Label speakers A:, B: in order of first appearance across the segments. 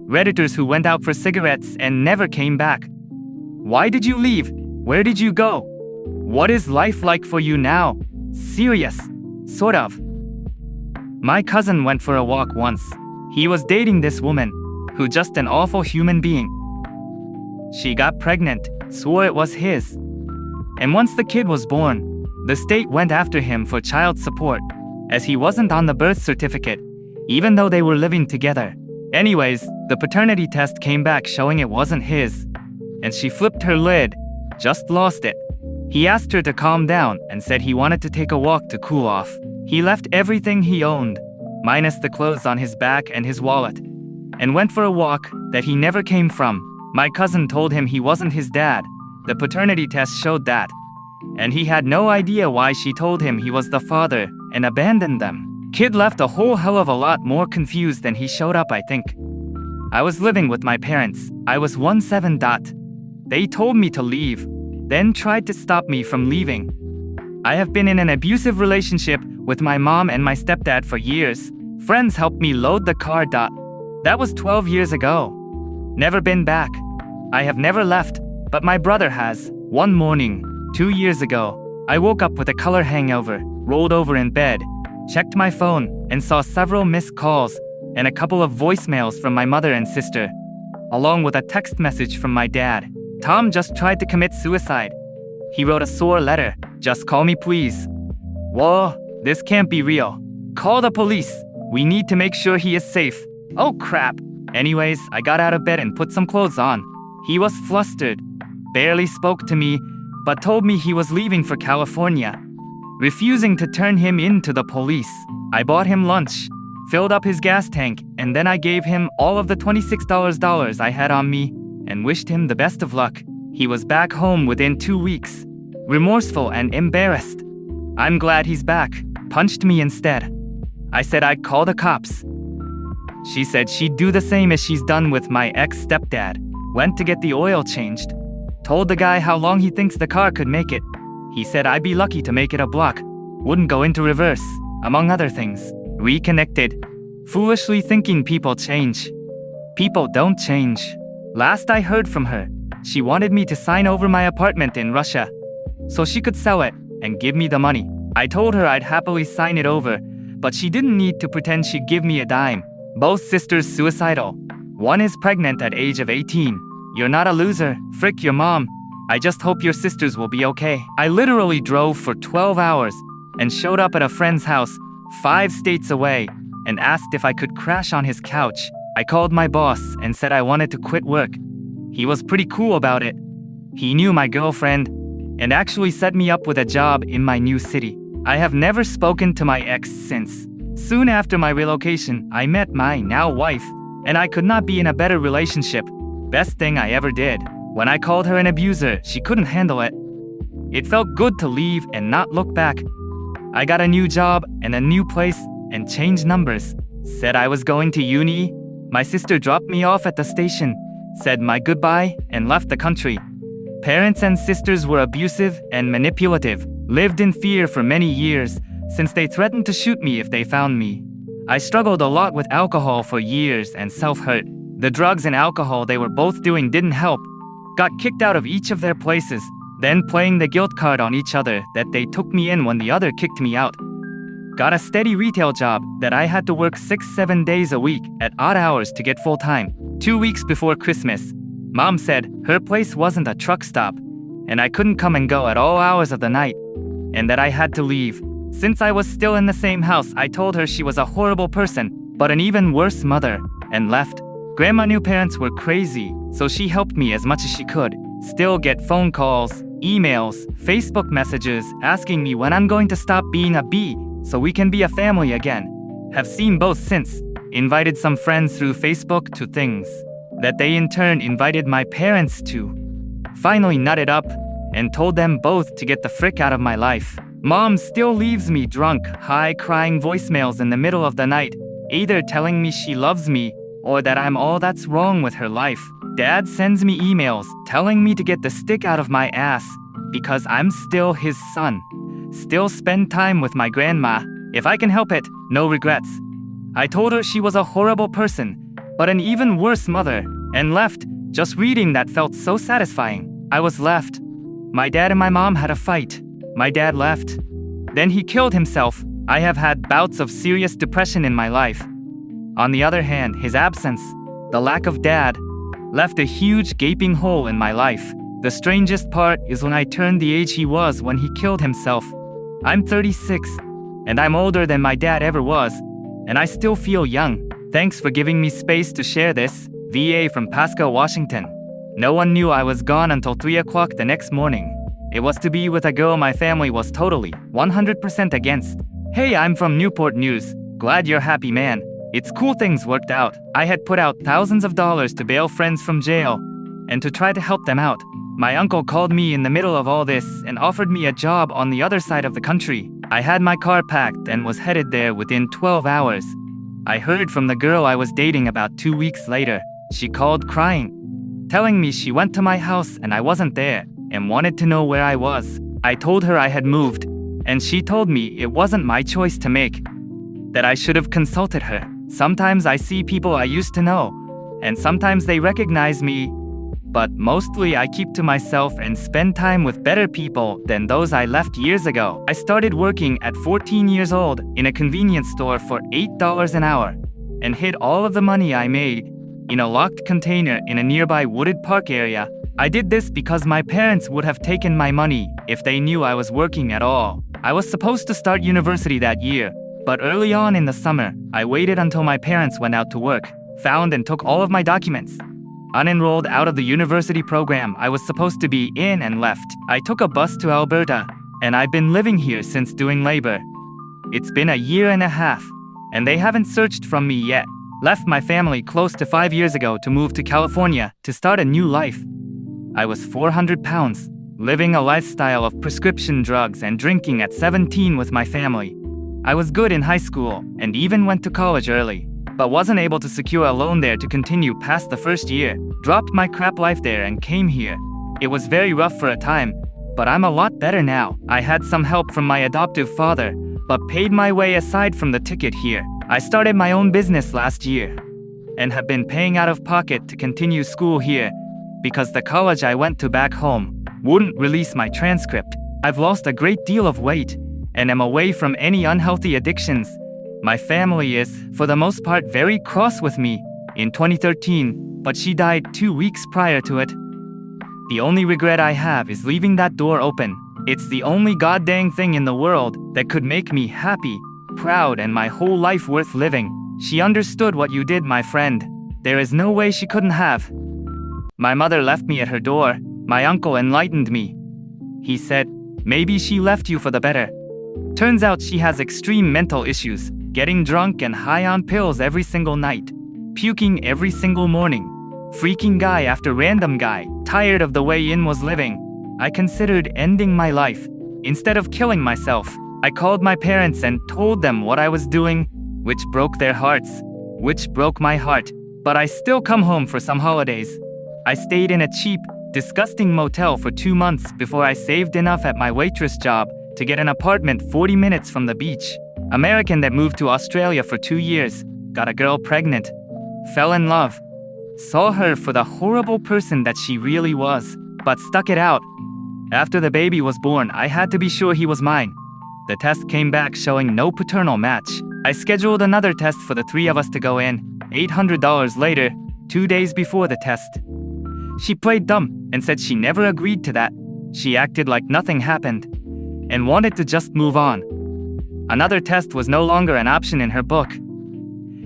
A: Redditors who went out for cigarettes and never came back. Why did you leave? Where did you go? What is life like for you now? Serious. Sort of. My cousin went for a walk once. He was dating this woman, who just an awful human being. She got pregnant, swore it was his. And once the kid was born, the state went after him for child support, as he wasn't on the birth certificate, even though they were living together. Anyways, the paternity test came back showing it wasn't his, and she flipped her lid, just lost it. He asked her to calm down and said he wanted to take a walk to cool off. He left everything he owned, minus the clothes on his back and his wallet, and went for a walk that he never came from. My cousin told him he wasn't his dad. The paternity test showed that. And he had no idea why she told him he was the father and abandoned them. Kid left a whole hell of a lot more confused than he showed up, I think. I was living with my parents. I was 17. They told me to leave, then tried to stop me from leaving. I have been in an abusive relationship with my mom and my stepdad for years. Friends helped me load the car. That was 12 years ago. Never been back. I have never left, but my brother has. One morning, 2 years ago, I woke up with a color hangover, rolled over in bed, checked my phone, and saw several missed calls and a couple of voicemails from my mother and sister, along with a text message from my dad. Tom just tried to commit suicide. He wrote a sore letter. Just call me, please. Whoa, this can't be real. Call the police. We need to make sure he is safe. Oh crap. Anyways, I got out of bed and put some clothes on. He was flustered, barely spoke to me, but told me he was leaving for California, refusing to turn him in to the police. I bought him lunch, filled up his gas tank, and then I gave him all of the $26 I had on me and wished him the best of luck. He was back home within 2 weeks, remorseful and embarrassed. I'm glad he's back. Punched me instead. I said I'd call the cops. She said she'd do the same as she's done with my ex-stepdad. Went to get the oil changed. Told the guy how long he thinks the car could make it. He said I'd be lucky to make it a block. Wouldn't go into reverse, among other things. Reconnected. Foolishly thinking people change. People don't change. Last I heard from her, she wanted me to sign over my apartment in Russia, so she could sell it and give me the money. I told her I'd happily sign it over, but she didn't need to pretend she'd give me a dime. Both sisters suicidal. One is pregnant at age of 18. You're not a loser. Frick your mom. I just hope your sisters will be okay. I literally drove for 12 hours and showed up at a friend's house 5 states away and asked if I could crash on his couch. I called my boss and said I wanted to quit work. He was pretty cool about it. He knew my girlfriend and actually set me up with a job in my new city. I have never spoken to my ex since. Soon after my relocation, I met my now wife, and I could not be in a better relationship. Best thing I ever did. When I called her an abuser, she couldn't handle it. It felt good to leave and not look back. I got a new job and a new place and changed numbers. Said I was going to uni. My sister dropped me off at the station, said my goodbye, and left the country. Parents and sisters were abusive and manipulative. Lived in fear for many years, since they threatened to shoot me if they found me. I struggled a lot with alcohol for years and self-hurt. The drugs and alcohol they were both doing didn't help. Got kicked out of each of their places, then playing the guilt card on each other that they took me in when the other kicked me out. Got a steady retail job that I had to work 6-7 days a week at odd hours to get full-time. 2 weeks before Christmas, Mom said her place wasn't a truck stop, and I couldn't come and go at all hours of the night, and that I had to leave. Since I was still in the same house, I told her she was a horrible person, but an even worse mother, and left. Grandma knew parents were crazy, so she helped me as much as she could. Still get phone calls, emails, Facebook messages asking me when I'm going to stop being a bee so we can be a family again. Have seen both since. Invited some friends through Facebook to things that they in turn invited my parents to. Finally nutted up and told them both to get the frick out of my life. Mom still leaves me drunk, high crying voicemails in the middle of the night, either telling me she loves me or that I'm all that's wrong with her life. Dad sends me emails telling me to get the stick out of my ass because I'm still his son. Still spend time with my grandma. If I can help it, no regrets. I told her she was a horrible person but an even worse mother, and left. Just reading that felt so satisfying. I was left. My dad and my mom had a fight. My dad left. Then he killed himself. I have had bouts of serious depression in my life. On the other hand, his absence, the lack of dad, left a huge gaping hole in my life. The strangest part is when I turned the age he was when he killed himself. I'm 36, and I'm older than my dad ever was, and I still feel young. Thanks for giving me space to share this. VA from Pasco, Washington. No one knew I was gone until 3 o'clock the next morning. It was to be with a girl my family was totally, 100% against. Hey, I'm from Newport News. Glad you're happy, man. It's cool things worked out. I had put out thousands of dollars to bail friends from jail and to try to help them out. My uncle called me in the middle of all this and offered me a job on the other side of the country. I had my car packed and was headed there within 12 hours. I heard from the girl I was dating about 2 weeks later. She called crying, telling me she went to my house and I wasn't there and wanted to know where I was. I told her I had moved, and she told me it wasn't my choice to make, that I should have consulted her. Sometimes I see people I used to know, and sometimes they recognize me, but mostly I keep to myself and spend time with better people than those I left years ago. I started working at 14 years old in a convenience store for $8 an hour and hid all of the money I made in a locked container in a nearby wooded park area. I did this because my parents would have taken my money if they knew I was working at all. I was supposed to start university that year, but early on in the summer, I waited until my parents went out to work, found and took all of my documents. Unenrolled out of the university program I was supposed to be in and left. I took a bus to Alberta, and I've been living here since doing labor. It's been a year and a half, and they haven't searched from me yet. Left my family close to 5 years ago to move to California to start a new life. I was 400 pounds, living a lifestyle of prescription drugs and drinking at 17 with my family. I was good in high school and even went to college early, but wasn't able to secure a loan there to continue past the first year. Dropped my crap life there and came here. It was very rough for a time, but I'm a lot better now. I had some help from my adoptive father, but paid my way aside from the ticket here. I started my own business last year and have been paying out of pocket to continue school here because the college I went to back home wouldn't release my transcript. I've lost a great deal of weight and am away from any unhealthy addictions. My family is, for the most part, very cross with me in 2013, but she died 2 weeks prior to it. The only regret I have is leaving that door open. It's the only goddamn thing in the world that could make me happy, proud, and my whole life worth living. She understood what you did, my friend. There is no way she couldn't have. My mother left me at her door. My uncle enlightened me. He said, maybe she left you for the better. Turns out she has extreme mental issues, getting drunk and high on pills every single night, puking every single morning, freaking guy after random guy, tired of the way In was living. I considered ending my life. Instead of killing myself, I called my parents and told them what I was doing, which broke their hearts, which broke my heart. But I still come home for some holidays. I stayed in a cheap, disgusting motel for 2 months before I saved enough at my waitress job to get an apartment 40 minutes from the beach. American that moved to Australia for 2 years, got a girl pregnant, fell in love, saw her for the horrible person that she really was, but stuck it out. After the baby was born, I had to be sure he was mine. The test came back showing no paternal match. I scheduled another test for the 3 of us to go in. $800 later, 2 days before the test. She played dumb and said she never agreed to that. She acted like nothing happened and wanted to just move on. Another test was no longer an option in her book.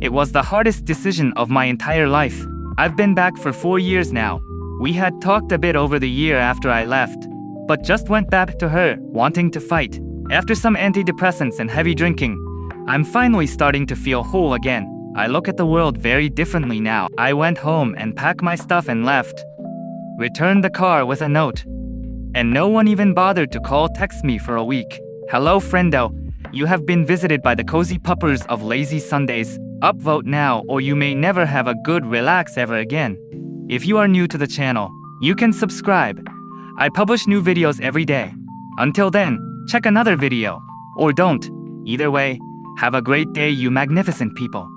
A: It was the hardest decision of my entire life. I've been back for 4 years now. We had talked a bit over the year after I left, but just went back to her, wanting to fight. After some antidepressants and heavy drinking, I'm finally starting to feel whole again. I look at the world very differently now. I went home and packed my stuff and left. Returned the car with a note. And no one even bothered to call text me for a week. Hello friendo, you have been visited by the cozy puppers of lazy Sundays. Upvote now or you may never have a good relax ever again. If you are new to the channel, you can subscribe. I publish new videos every day. Until then, check another video. Or don't. Either way, have a great day, you magnificent people.